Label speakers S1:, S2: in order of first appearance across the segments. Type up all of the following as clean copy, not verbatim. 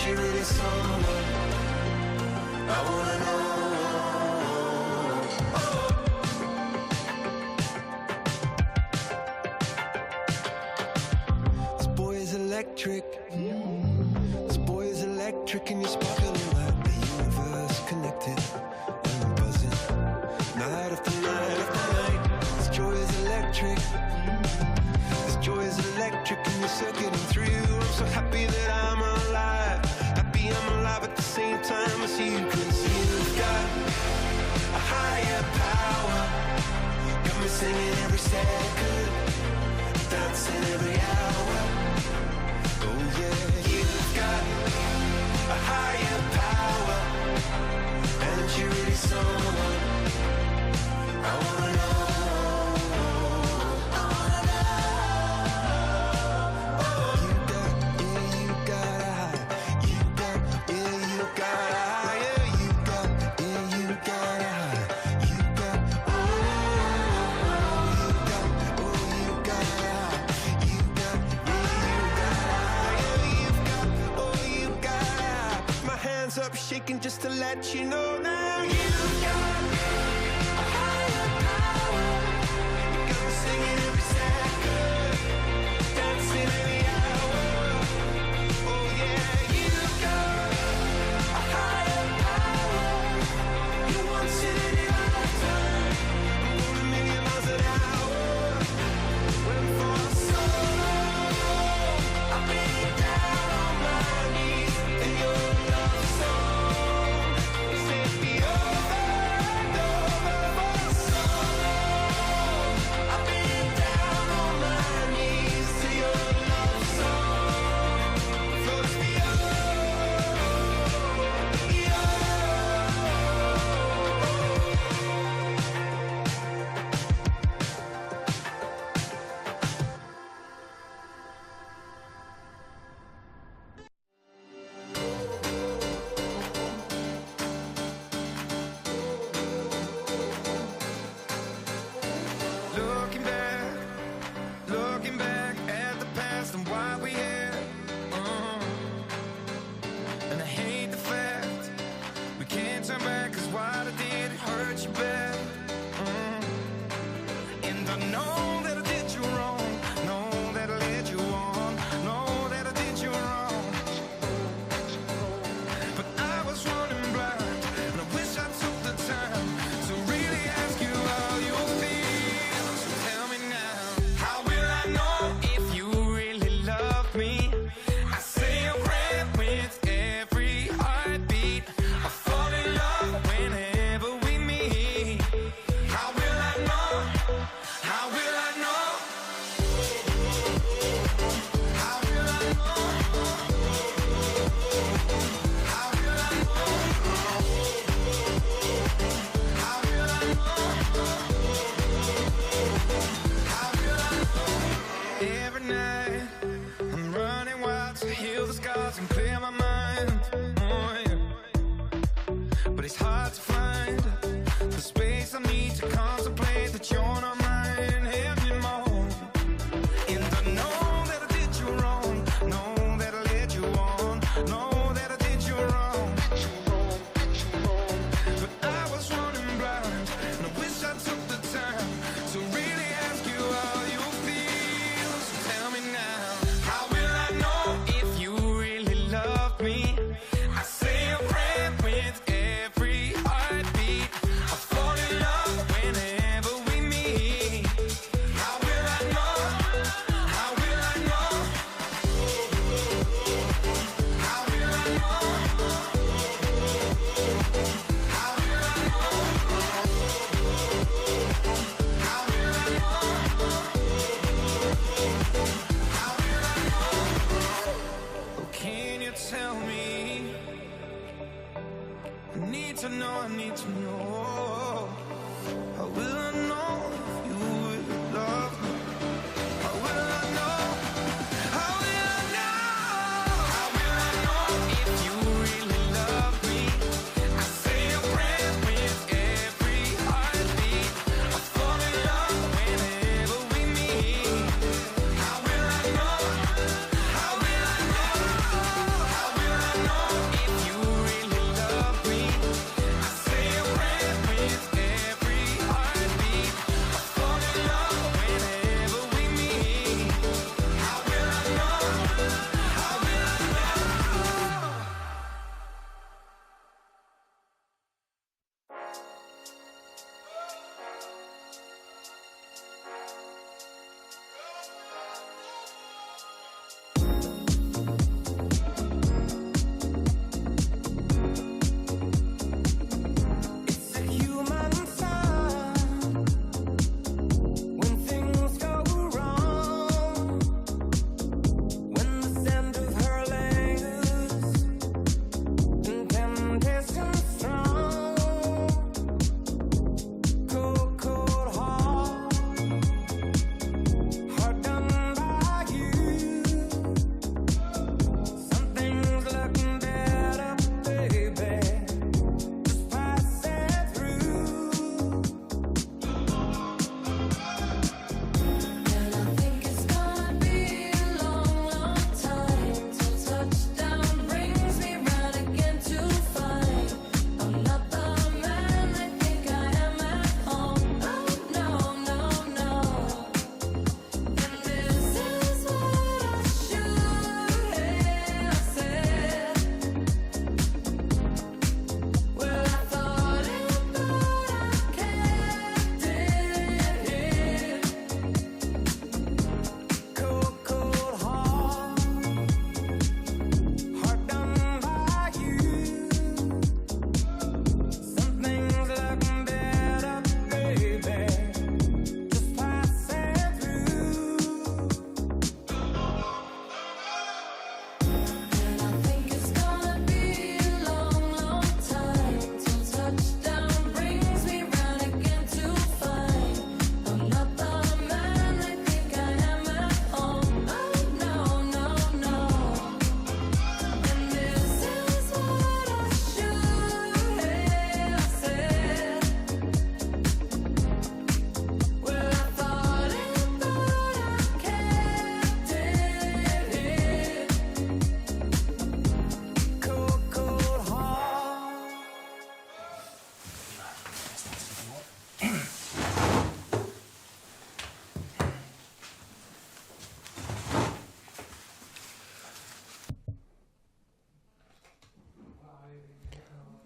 S1: she really someone I wanna know? This boy is electric. This boy is electric, and you're sparkling like the universe connected. And I'm buzzing night after night after night. This joy is electric. This joy is electric, and you're circuiting through. I'm so happy that I'm alive. Happy I'm alive at the same time as you. 'Cause you've got a higher power. Got me singing every second, dancing every hour. Oh yeah, you've got a higher power, and you're really someone I wanna know. Up shaking just to let you know now you've got a higher power. You got me singing every second, dancing every hour. Oh yeah, you've got a higher power. You want it in your lifetime. I'm going a million miles an hour. When for so long I've been down on my knees in your love.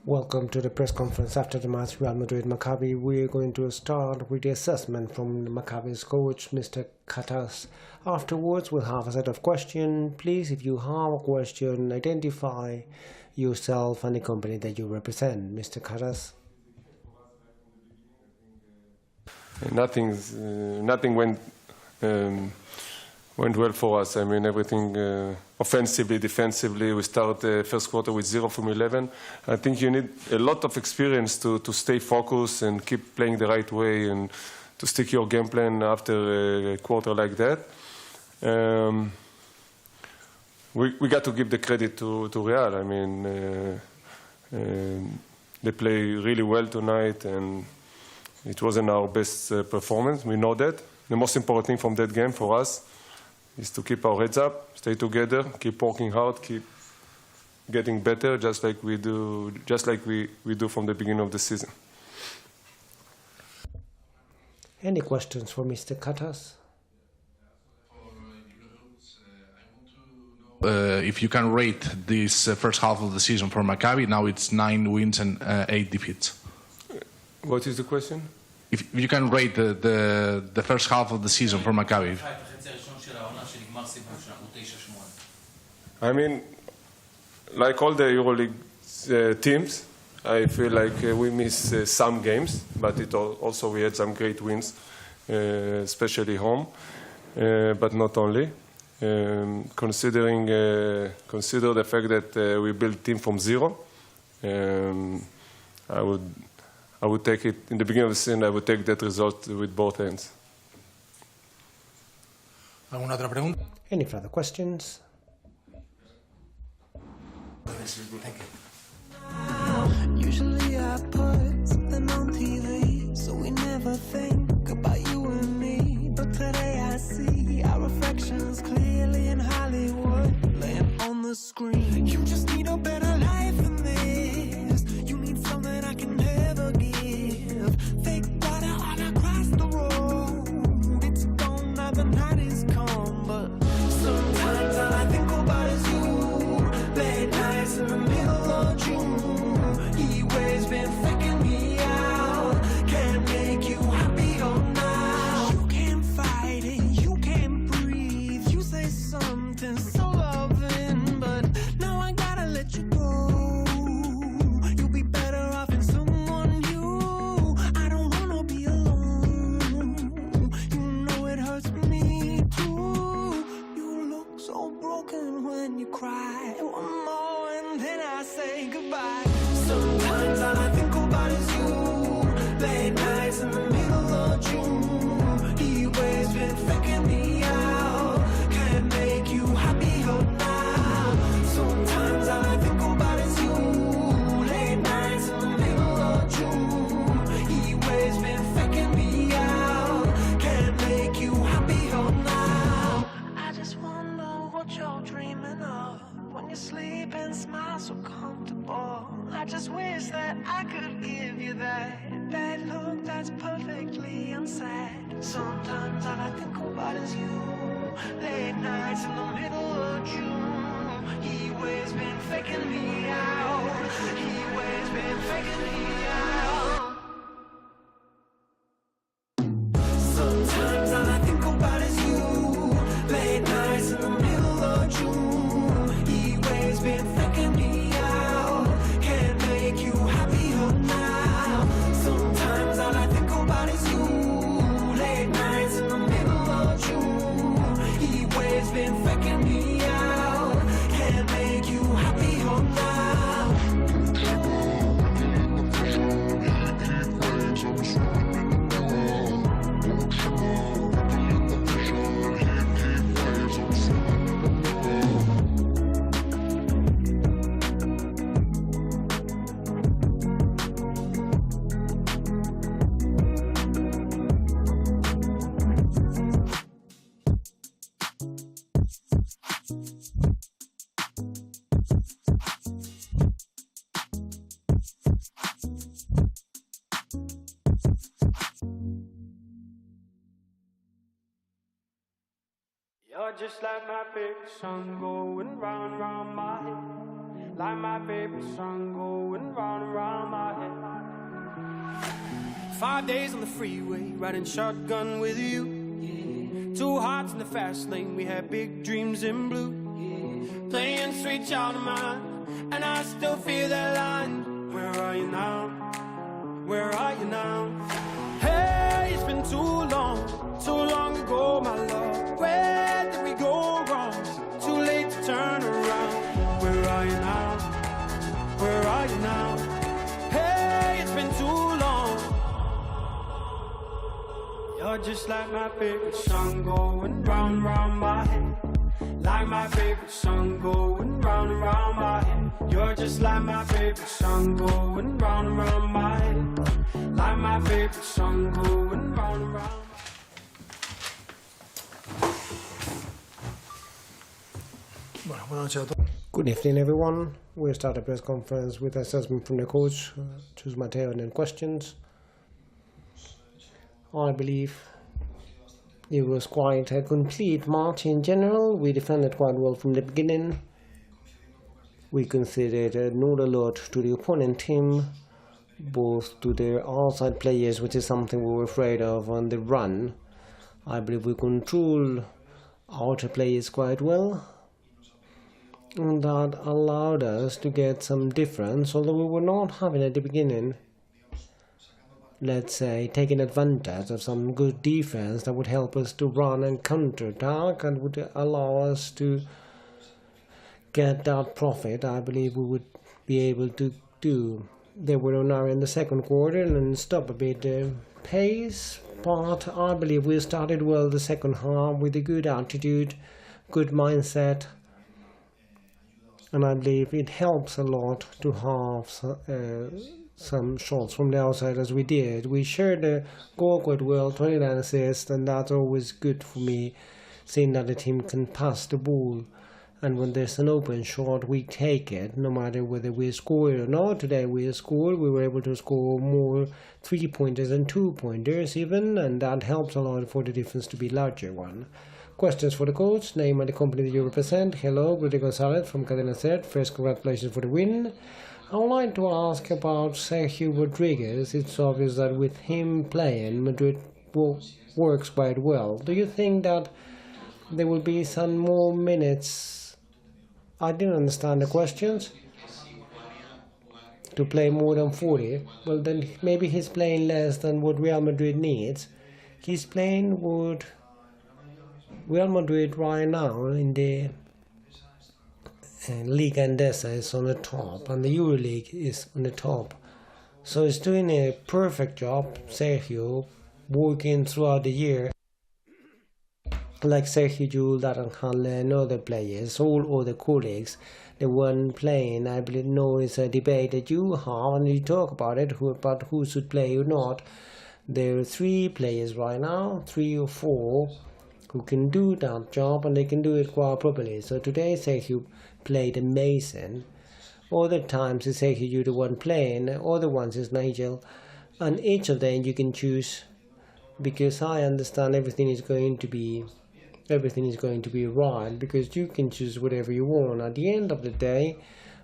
S2: Welcome to the press conference after the match Real Madrid Maccabi. We're going to start with the assessment from Maccabi's coach, Mr. Katas. Afterwards, we'll have a set of questions. Please, if you have a question, identify yourself and the company that you represent. Mr. Katas.
S3: Nothing went well for us. I mean, everything offensively, defensively. We start first quarter with 0 from 11. I think you need a lot of experience to stay focused and keep playing the right way and to stick your game plan after a quarter like that. We got to give the credit to Real. I mean, they play really well tonight, and it wasn't our best performance. We know that. The most important thing from that game for us is to keep our heads up, stay together, keep working hard, keep getting better, just like we do from the beginning of the season.
S2: Any questions for Mr. Katas?
S4: If you can rate this first half of the season for Maccabi, now it's 9 wins and 8 defeats.
S3: What is the question?
S4: If you can rate the first half of the season for Maccabi.
S3: I mean, like all the EuroLeague teams, I feel like we miss some games, but also we had some great wins, especially home, but not only. Consider the fact that we built team from zero. I would take it in the beginning of the season. I would take that result with both hands.
S2: Any further questions?
S4: Thank you.
S1: Usually I put something on TV, so we never think about you and me. But today I see our reflections clearly in Hollywood, laying on the screen. You just need a better life than this. You need something I can never give. Fake water all across the road. It's gone now, the night is come. But sometimes all I think about is you. Late nights in the middle of June. He always been faking me out. Can't make you happier now. You can't fight it, you can't breathe. You say something so loving, but now I gotta let you go. You'll be better off in someone new. I don't wanna be alone. You know it hurts me too. You look so broken when you cry. One more and then I say goodbye. Sometimes all I think about is you. Late nights in the middle of June. He always been faking me out. Can't make you happier now. Sometimes all I think about is you. Late nights in the middle of June. He always been faking me out. Can't make you happier now. I just wonder what you're dreaming of when you sleep and smile so comfortable. I just wish that I could give you that bad look that's perfectly unsaid. Sometimes all I think about is you. Late nights in the middle of June. He always been faking me out. He always been faking me out. Sometimes all I think about is you. Late nights in the middle of June. He always been faking me out. Can't make you happier now. Sometimes all I think about is you. Late nights in the middle of June. He always been faking me out. Can't make you happier now.
S5: You're just like my favorite song going round, round my head.
S1: like my favorite song going round and round my head. 5 days on the freeway, riding shotgun with you. Two hearts in the fast lane, we had big dreams in blue. Playing Sweet Child of Mine, and I still feel that line. Where are you now? Where are you now? Hey, it's been too long ago, my love. Where did we go wrong? Too late to turn around. Where are you now? Where are you now? Hey, it's been too long. You're just like my favorite song going round and round my head. Like my favorite song going round and round my head. You're just like my favorite song going round and round my head. Like my favorite song going round and round.
S2: Good evening, everyone. We'll start a press conference with assessment from the coach. Choose Matteo and then questions. I believe it was quite a complete match in general. We defended quite well from the beginning. We conceded not a lot to the opponent team, both to their outside players, which is something we were afraid of on the run. I believe we control outer players quite well, and that allowed us to get some difference, although we were not having at the beginning, let's say, taking advantage of some good defense that would help us to run and counter-attack and would allow us to get that profit. I believe we would be able to do. They were on our in the second quarter and stop a bit the pace, but I believe we started well the second half with a good attitude, good mindset, and I believe it helps a lot to have some shots from the outside as we did. We shared the goal quite well, 29 assists, and that's always good for me, seeing that the team can pass the ball. And when there's an open shot, we take it, no matter whether we score or not. Today we scored, we were able to score more 3-pointers and 2-pointers even, and that helps a lot for the difference to be larger one. Questions for the coach, name and the company that you represent. Hello, Rudy Gonzalez from Cadena Ser. First, congratulations for the win. I would like to ask about Sergio Rodriguez. It's obvious that with him playing, Madrid works quite well. Do you think that there will be some more minutes? I didn't understand the questions. To play more than 40? Well, then maybe he's playing less than what Real Madrid needs. He's playing what Real Madrid right now in the Liga Endesa is on the top, and the EuroLeague is on the top. So he's doing a perfect job, Sergio, working throughout the year. Like Sergio Jul, Darren Hanley, and other players, all other colleagues, the one playing, I believe, know it's a debate that you have, and you talk about it, about who should play or not. There are 3 players right now, 3 or 4, who can do that job, and they can do it quite properly. So today Sergio played amazing. Other times it's Sergio Jul the one playing, other ones is Nigel, and each of them you can choose, because I understand everything is going to be right, because you can choose whatever you want. At the end of the day,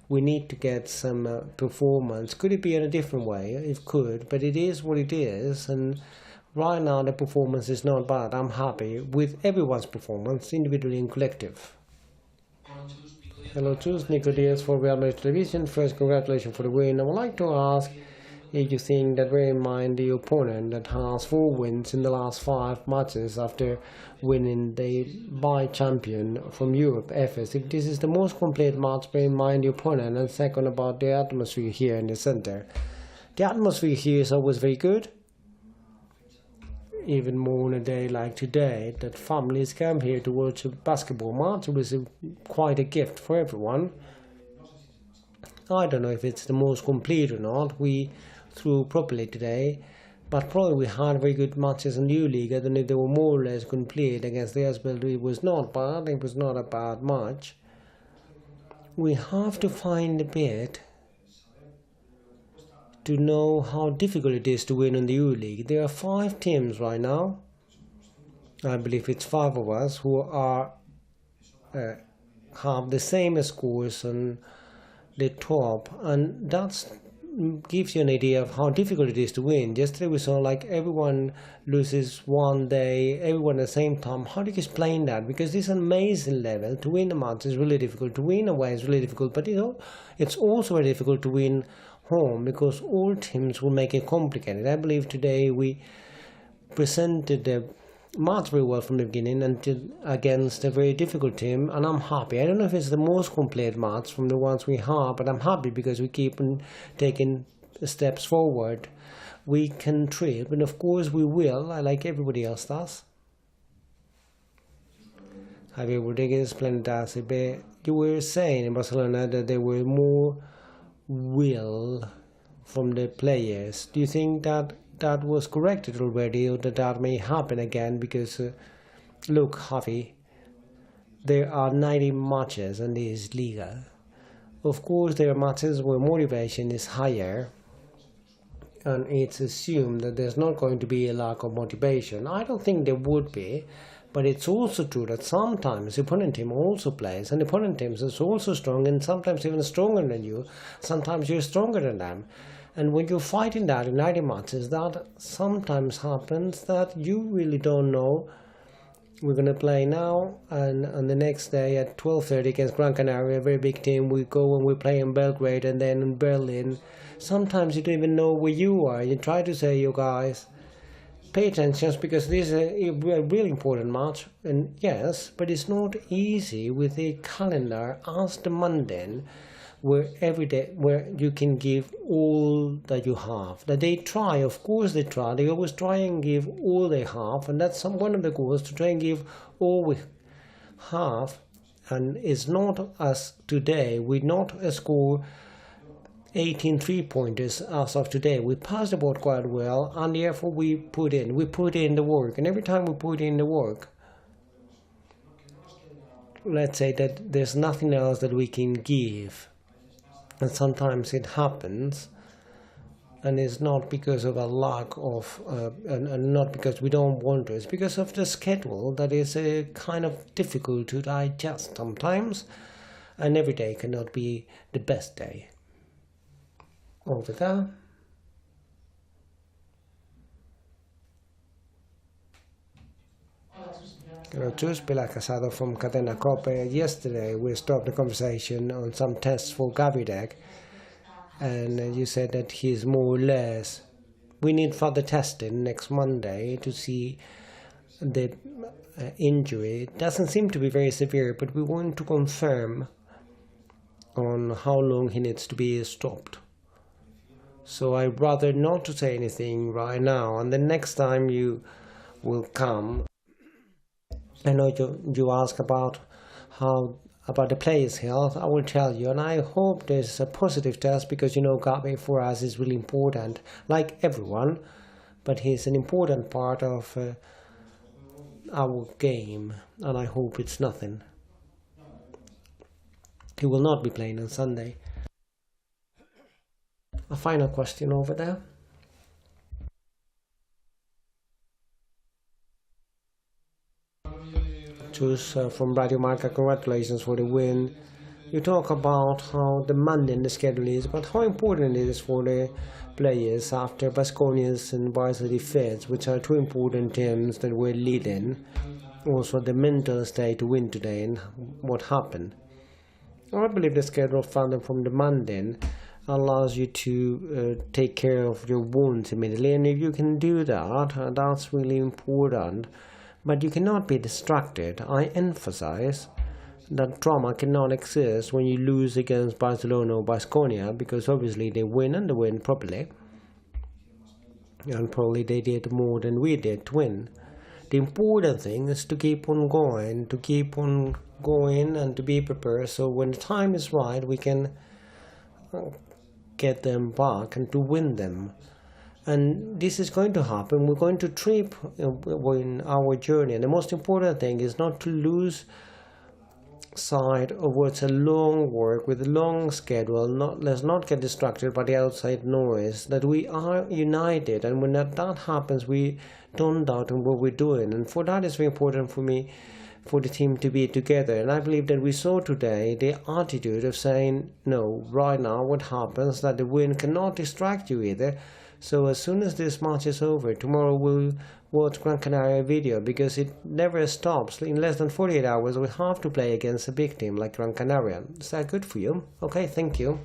S2: we need to get some performance. Could it be in a different way? It could, but it is what it is, and right now the performance is not bad. I'm happy with everyone's performance, individually and collective. Hello, choose Nico Diaz for Real Madrid Television. First, congratulations for the win. I would like to ask if you think that, bear in mind the opponent that has 4 wins in the last 5 matches after winning the by-champion from Europe, Efes, if this is the most complete match, bear in mind the opponent, and second about the atmosphere here in the center. The atmosphere here is always very good, even more on a day like today, that families come here to watch a basketball match. It was quite a gift for everyone. I don't know if it's the most complete or not. We threw properly today, but probably we had very good matches in the EuroLeague. I don't know if they were more or less complete against the Asbel. It was not bad. It was not a bad match. We have to find a bit to know how difficult it is to win in the EuroLeague. There are 5 teams right now. I believe it's 5 of us who are have the same scores on the top, and that gives you an idea of how difficult it is to win. Yesterday we saw like everyone loses one day, everyone at the same time. How do you explain that? Because this is an amazing level. To win a match is really difficult. To win away is really difficult, but it's also very difficult to win home because all teams will make it complicated. I believe today we presented the match very well from the beginning until against a very difficult team, and I'm happy. I don't know if it's the most complete match from the ones we have, but I'm happy because we keep on taking steps forward. We can trip, and of course we will, like everybody else does. Javier Rodriguez, Planetasibe, you were saying in Barcelona that there were more will from the players. Do you think that that was corrected already, or that may happen again? Because look, Javi, there are 90 matches in this Liga. Of course there are matches where motivation is higher, and it's assumed that there's not going to be a lack of motivation. I don't think there would be, but it's also true that sometimes the opponent team also plays, and the opponent team is also strong, and sometimes even stronger than you. Sometimes you're stronger than them. And when you're fighting that in 90 matches, that sometimes happens that you really don't know. We're going to play now, and on the next day at 12:30 against Gran Canaria, a very big team, we go and we play in Belgrade and then in Berlin. Sometimes you don't even know where you are. You try to say, you guys, pay attention because this is a really important match. And yes, but it's not easy with the calendar as demanding, where every day where you can give all that you have. That they try, of course they try. They always try and give all they have, and that's one of the goals, to try and give all we have. And it's not as today. We not score 18 3-pointers as of today. We passed the ball quite well, and therefore we put in the work. And every time we put in the work, let's say that there's nothing else that we can give. And sometimes it happens, and it's not because of a lack of, and not because we don't want to, it's because of the schedule that is kind of difficult to digest sometimes, and every day cannot be the best day. Over there. Just Pilar Casado from Cadena Cope. Yesterday we stopped the conversation on some tests for Gavidec, and you said that he's more or less. We need further testing next Monday to see the injury. It doesn't seem to be very severe, but we want to confirm on how long he needs to be stopped. So I'd rather not to say anything right now, and the next time you will come, I know you ask about the players' health. I will tell you, and I hope there's a positive test, because Gabi for us is really important, like everyone, but he's an important part of our game, and I hope it's nothing. He will not be playing on Sunday. A final question over there. From Radio Marca, congratulations for the win. You talk about how demanding the schedule is, but how important it is for the players after Baskonias and Varsity Feds, which are two important teams that were leading. Also the mental state to win today and what happened. I believe the schedule found from demanding allows you to take care of your wounds immediately, and if you can do that, that's really important. But you cannot be distracted. I emphasize that trauma cannot exist when you lose against Barcelona or Baskonia, because obviously they win, and they win properly. And probably they did more than we did to win. The important thing is to keep on going, and to be prepared, so when the time is right, we can get them back and to win them. And this is going to happen. We're going to trip in our journey. And the most important thing is not to lose sight of what's a long work with a long schedule. Let's not get distracted by the outside noise. That we are united. And when that happens, we don't doubt in what we're doing. And for that, it's very important for me for the team to be together. And I believe that we saw today the attitude of saying, no, right now what happens, that the win cannot distract you either. So as soon as this match is over, tomorrow we'll watch Gran Canaria video, because it never stops. In less than 48 hours we have to play against a big team like Gran Canaria. Is that good for you? Okay, thank you.